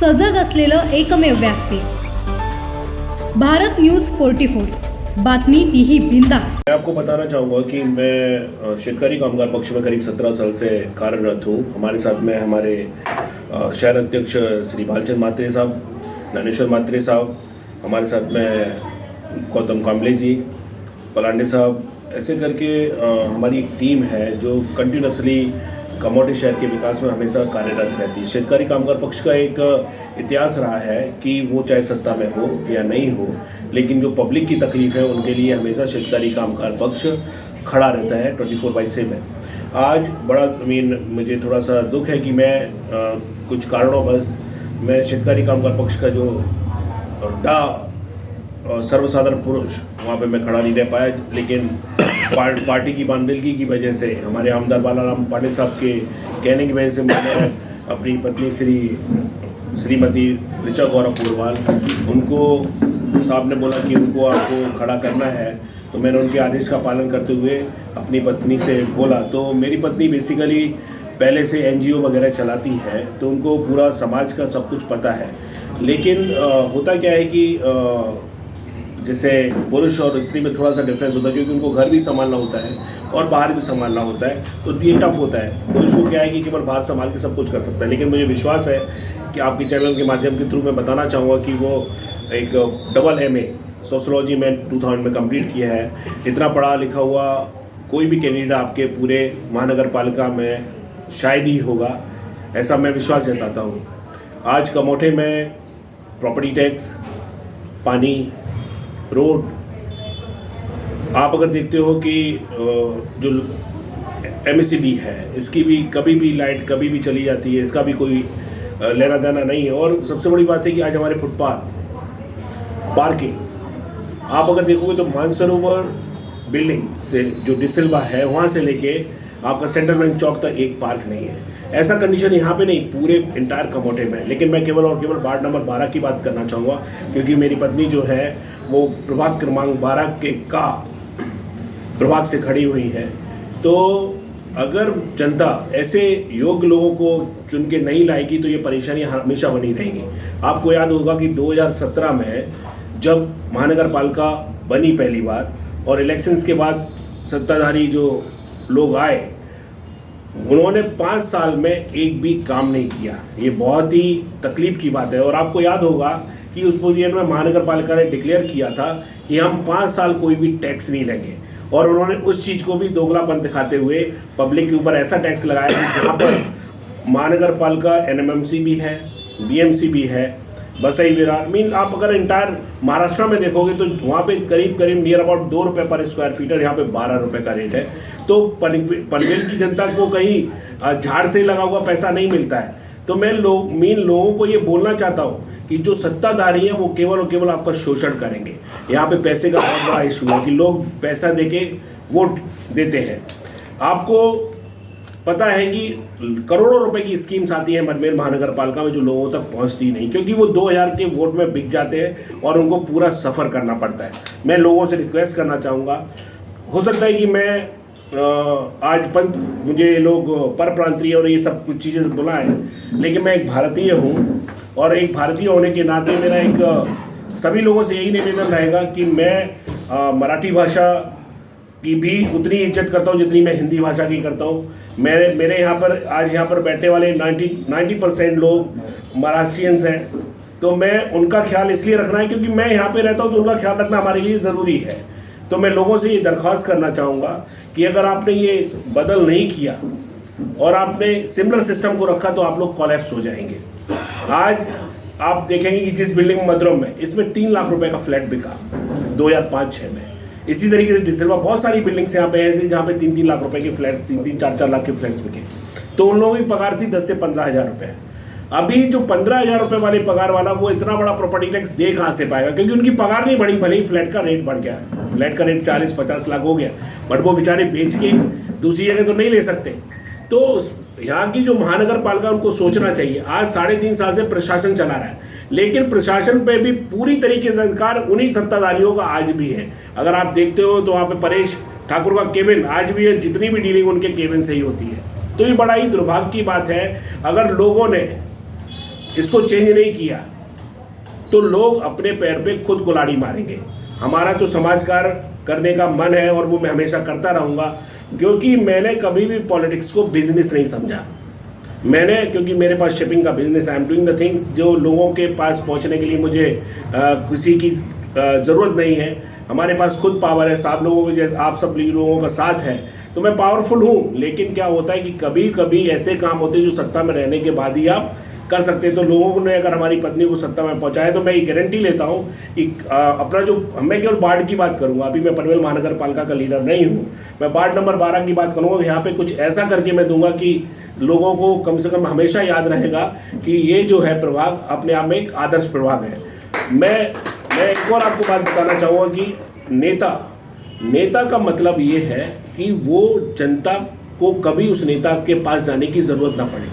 सजग असलेलं एकमेव व्यासपीठ भारत न्यूज 44 बातमी तीही बिंदास। मैं आपको बताना चाहूँगा कि मैं शेतकारी कामगार पक्ष में करीब 17 साल से कार्यरत हूँ। हमारे साथ में हमारे शहर अध्यक्ष श्री भालचंद मात्रे साहब, ज्ञानेश्वर मात्रे साहब, हमारे साथ में गौतम कांबले जी, पलांडे साहब, ऐसे करके हमारी एक टीम है जो कंटिन्यूसली कमोडी शहर के विकास में हमेशा कार्यरत रहती है। शेतकारी कामगार पक्ष का एक इतिहास रहा है कि वो चाहे सत्ता में हो या नहीं हो, लेकिन जो पब्लिक की तकलीफ है उनके लिए हमेशा शेतकारी कामगार पक्ष खड़ा रहता है 24/7। आज बड़ा मुझे थोड़ा सा दुख है कि मैं कुछ कारणों बस मैं शेतकारी कामगार पक्ष का जो सर्वसाधारण पुरुष वहाँ पे मैं खड़ा नहीं रह पाया, लेकिन पार्टी की बांधिलगी की वजह से हमारे आमदार बालाराम पांडे साहब के कहने की वजह से मैंने अपनी पत्नी श्रीमती ऋचा गौरव पुरवाल, उनको साहब ने बोला कि उनको आपको खड़ा करना है, तो मैंने उनके आदेश का पालन करते हुए अपनी पत्नी से बोला। तो मेरी पत्नी बेसिकली पहले से NGO वगैरह चलाती है, तो उनको पूरा समाज का सब कुछ पता है। लेकिन होता क्या है कि जैसे पुरुष और स्त्री में थोड़ा सा डिफरेंस होता है, क्योंकि उनको घर भी संभालना होता है और बाहर भी संभालना होता है, तो ये टफ होता है। पुरुष को क्या है कि केवल बाहर संभाल के सब कुछ कर सकता है, लेकिन मुझे विश्वास है कि आपके चैनल के माध्यम के थ्रू मैं बताना चाहूँगा कि वो एक MA सोशोलॉजी में 2000 में कंप्लीट किया है। इतना पढ़ा लिखा हुआ कोई भी कैंडिडेट आपके पूरे महानगर पालिका में शायद ही होगा, ऐसा मैं विश्वास जताता हूँ। आज कमोठे में प्रॉपर्टी टैक्स, पानी, रोड, आप अगर देखते हो कि जो MSCB है इसकी भी कभी भी लाइट कभी भी चली जाती है, इसका भी कोई लेना देना नहीं है। और सबसे बड़ी बात है कि आज हमारे फुटपाथ, पार्किंग, आप अगर देखोगे तो मानसरोवर बिल्डिंग से जो डिसिल्वा है वहाँ से लेके आपका सेंट्रल बैंक चौक तक एक पार्क नहीं है। ऐसा कंडीशन यहाँ पे नहीं, पूरे इंटायर कमोठे में। लेकिन मैं केवल और केवल वार्ड नंबर 12 की बात करना चाहूँगा, क्योंकि मेरी पत्नी जो है वो प्रभाग क्रमांक 12 के प्रभाग से खड़ी हुई है। तो अगर जनता ऐसे योग्य लोगों को चुन के नहीं लाएगी तो ये परेशानी हमेशा बनी रहेंगी। आपको याद होगा कि 2017 में जब महानगर पालिका बनी पहली बार और इलेक्शंस के बाद सत्ताधारी जो लोग आए, उन्होंने 5 साल में एक भी काम नहीं किया। ये बहुत ही तकलीफ की बात है। और आपको याद होगा कि उस पीरियड में महानगर पालिका ने डिक्लेयर किया था कि हम 5 साल कोई भी टैक्स नहीं लेंगे, और उन्होंने उस चीज़ को भी दोगलापन दिखाते हुए पब्लिक के ऊपर ऐसा टैक्स लगाया कि जहाँ पर महानगर पालिका NMMC भी है, BMC भी है, बसई विरार आप अगर इंटायर महाराष्ट्र में देखोगे तो वहाँ पे करीब नियर अबाउट 2 रुपये पर स्क्वायर फीटर, यहाँ पे 12 रुपये का रेट है। तो पनवेल की जनता को कहीं झाड़ से लगा हुआ पैसा नहीं मिलता है। तो मैं लोगों को ये बोलना चाहता हूँ कि जो सत्ताधारी हैं वो केवल और केवल आपका शोषण करेंगे। यहाँ पे पैसे का बहुत बड़ा इशू है कि लोग पैसा देके वोट देते हैं। आपको पता है कि करोड़ों रुपए की स्कीम्स आती हैं बरमेल महानगर पालिका में जो लोगों तक पहुंचती नहीं, क्योंकि वो 2000 के वोट में बिक जाते हैं और उनको पूरा सफ़र करना पड़ता है। मैं लोगों से रिक्वेस्ट करना चाहूँगा, हो सकता है कि मैं आज मुझे लोग परप्रांतीय और ये सब कुछ चीज़ें बुलाएं, लेकिन मैं एक भारतीय हूँ, और एक भारतीय होने के नाते मेरा एक सभी लोगों से यही निवेदन रहेगा कि मैं मराठी भाषा की भी उतनी इज्जत करता हूँ जितनी मैं हिंदी भाषा की करता हूँ। मेरे यहाँ पर आज यहाँ पर बैठने वाले 90% लोग महाराष्ट्रियंस हैं, तो मैं उनका ख्याल इसलिए रखना है क्योंकि मैं यहाँ पे रहता हूँ, तो उनका ख्याल रखना हमारे लिए ज़रूरी है। तो मैं लोगों से ये दरख्वास्त करना चाहूँगा कि अगर आपने ये बदल नहीं किया और आपने सिमिलर सिस्टम को रखा तो आप लोग कोलैप्स हो जाएंगे। आज आप देखेंगे कि जिस बिल्डिंग मधुरम में, इसमें 3 लाख रुपए का फ्लैट बिका 2005-06 में। इसी तरीके से डिसल्वा बहुत सारी बिल्डिंग्स यहाँ पे ऐसे जहाँ पे 3-3 लाख रुपए के फ्लैट, 3-3, 4-4 लाख के फ्लैट्स बिके। तो उन लोगों की पगार थी 10 से 15 हज़ार रुपये। अभी जो 15 हज़ार रुपये वाले पगार वाला वो इतना बड़ा प्रॉपर्टी टैक्स दे कहाँ से पाएगा, क्योंकि उनकी पगार नहीं बढ़ी, भले ही फ्लैट का रेट बढ़ गया, फ्लैट का रेट 40-50 लाख हो गया, बट वो बेचारे बेच के दूसरी जगह तो नहीं ले सकते। तो यहाँ की जो महानगर पालिका उनको सोचना चाहिए। आज 3.5 साल से प्रशासन चला रहा है, लेकिन प्रशासन पे भी पूरी तरीके से अधिकार उन्हीं सत्ताधारियों का आज भी है। अगर आप देखते हो तो वहाँ पे परेश ठाकुर का केबिन आज भी है, जितनी भी डीलिंग उनके केबिन से ही होती है। तो ये बड़ा ही दुर्भाग्य की बात है। अगर लोगों ने इसको चेंज नहीं किया तो लोग अपने पैर पे खुद कुल्हाड़ी मारेंगे। हमारा तो समाज कार्य करने का मन है और वो मैं हमेशा करता रहूँगा, क्योंकि मैंने कभी भी पॉलिटिक्स को बिजनेस नहीं समझा। क्योंकि मेरे पास शिपिंग का business, I am doing the things जो लोगों के पास पहुंचने के लिए मुझे किसी की ज़रूरत नहीं है। हमारे पास खुद पावर है, सात लोगों के जैसे आप सब लोगों का साथ है, तो मैं पावरफुल हूँ। लेकिन क्या होता है कि कभी कभी ऐसे काम होते हैं जो सत्ता में रहने के बाद ही आप कर सकते हैं। तो लोगों ने अगर हमारी पत्नी को सत्ता में पहुंचाया तो मैं ये गारंटी लेता हूँ कि अपना जो, मैं केवल वार्ड की बात करूँगा, अभी मैं पनवेल महानगर पालिका का लीडर नहीं हूँ, मैं वार्ड नंबर 12 की बात करूँगा। यहाँ पे कुछ ऐसा करके मैं दूंगा कि लोगों को कम से कम हमेशा याद रहेगा कि ये जो है प्रभाग अपने आप में एक आदर्श प्रभाग है। मैं एक और आपको बात बताना चाहूँगा कि नेता का मतलब ये है कि वो जनता को कभी उस नेता के पास जाने की ज़रूरत ना पड़े।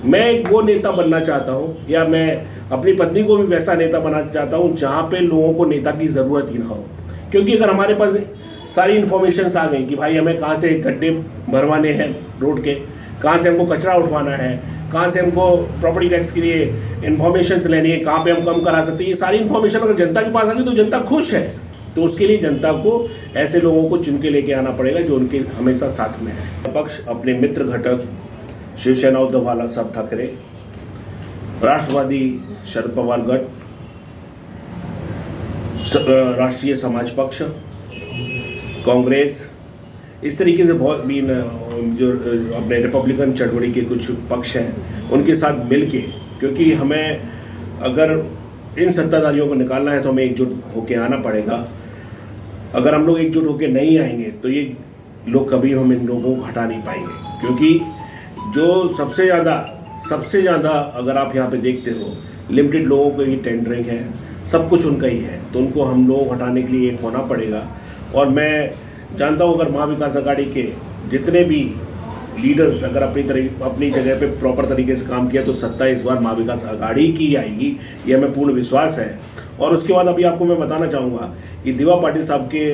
मैं एक वो नेता बनना चाहता हूँ, या मैं अपनी पत्नी को भी वैसा नेता बनाना चाहता हूँ जहाँ पे लोगों को नेता की ज़रूरत ही ना हो। क्योंकि अगर हमारे पास सारी इन्फॉर्मेशंस आ गई कि भाई हमें कहाँ से गड्ढे भरवाने हैं रोड के, कहाँ से हमको कचरा उठवाना है, कहाँ से हमको प्रॉपर्टी टैक्स के लिए इन्फॉर्मेशंस लेनी है, कहाँ पे हम कम करा सकते हैं, ये सारी इन्फॉर्मेशन अगर जनता के पास आ गई तो जनता खुश है। तो उसके लिए जनता को ऐसे लोगों को चुन के लेके आना पड़ेगा जो उनके हमेशा साथ में है। पक्ष अपने मित्र घटक शिवसेना उद्धव बाळासाहेब ठाकरे, राष्ट्रवादी शरद पवार गट, राष्ट्रीय समाज पक्ष, कांग्रेस, इस तरीके से बहुत भी जो अपने रिपब्लिकन चळवळी के कुछ पक्ष हैं उनके साथ मिलके, क्योंकि हमें अगर इन सत्ताधारियों को निकालना है तो हमें एकजुट होकर आना पड़ेगा। अगर हम लोग एकजुट होकर नहीं आएंगे तो ये लोग कभी हम इन लोगों को हटा नहीं पाएंगे। क्योंकि जो सबसे ज़्यादा अगर आप यहाँ पे देखते हो, लिमिटेड लोगों को ही टेंडरिंग है, सब कुछ उनका ही है, तो उनको हम लोग हटाने के लिए एक होना पड़ेगा। और मैं जानता हूँ अगर महाविकास आघाड़ी के जितने भी लीडर्स अगर अपनी जगह पे प्रॉपर तरीके से काम किया तो सत्ता इस बार महाविकास आघाड़ी की आएगी, ये हमें पूर्ण विश्वास है। और उसके बाद अभी आपको मैं बताना चाहूँगा कि दिवा पाटिल साहब के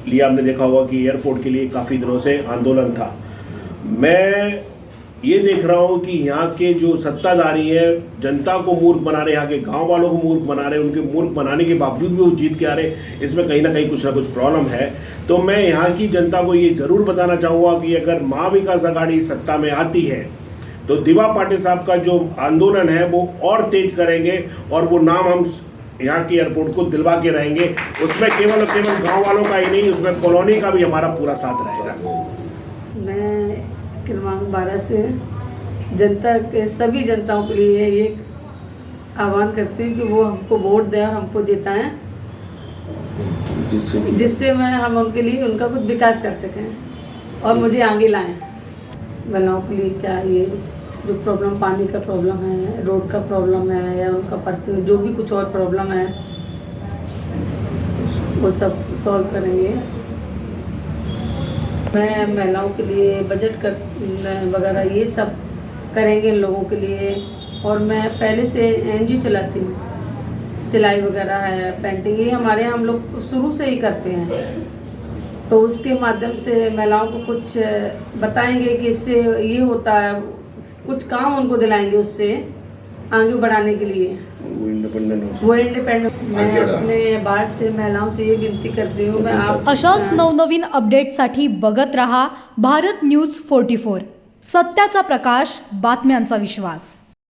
लिए आपने देखा होगा कि एयरपोर्ट के लिए काफ़ी दिनों से आंदोलन था। मैं ये देख रहा हूँ कि यहाँ के जो सत्ताधारी हैं जनता को मूर्ख बना रहे, यहाँ के गांव वालों को मूर्ख बना रहे, उनके मूर्ख बनाने के बावजूद भी वो जीत के आ रहे, इसमें कहीं ना कहीं कुछ ना कुछ प्रॉब्लम है। तो मैं यहाँ की जनता को ये जरूर बताना चाहूँगा कि अगर महाविकास आघाड़ी सत्ता में आती है तो दिवा पाटिल साहब का जो आंदोलन है वो और तेज करेंगे, और वो नाम हम यहाँ की एयरपोर्ट को दिलवा के रहेंगे। उसमें केवल गाँव वालों का ही नहीं, उसमें कॉलोनी का भी हमारा पूरा साथ रहेगा। मैं क्रमांक 12 से जनता के सभी जनताओं के लिए ये आह्वान करती हूँ कि वो हमको वोट दें और हमको जिताएं, जिससे हम उनके लिए उनका कुछ विकास कर सकें और मुझे आगे लाएं। महिलाओं के लिए क्या ये जो प्रॉब्लम, पानी का प्रॉब्लम है, रोड का प्रॉब्लम है, या उनका पर्सनल जो भी कुछ और प्रॉब्लम है वो सब सॉल्व करेंगे। मैं महिलाओं के लिए बजट कर वगैरह ये सब करेंगे इन लोगों के लिए। और मैं पहले से NGO चलाती हूँ, सिलाई वगैरह है, पेंटिंग, ये हमारे यहाँ हम लोग शुरू से ही करते हैं। तो उसके माध्यम से महिलाओं को कुछ बताएंगे कि इससे ये होता है, कुछ काम उनको दिलाएंगे उससे आगे बढ़ाने के लिए, वो इंडिपेंडेंट। मैं अपने बार से महिलाओं से ये विनती करती हूँ, मैं आप अशाच नवनवीन अपडेटसाठी बघत रहा भारत न्यूज 44, सत्याचा प्रकाश, बातम्यांचा विश्वास।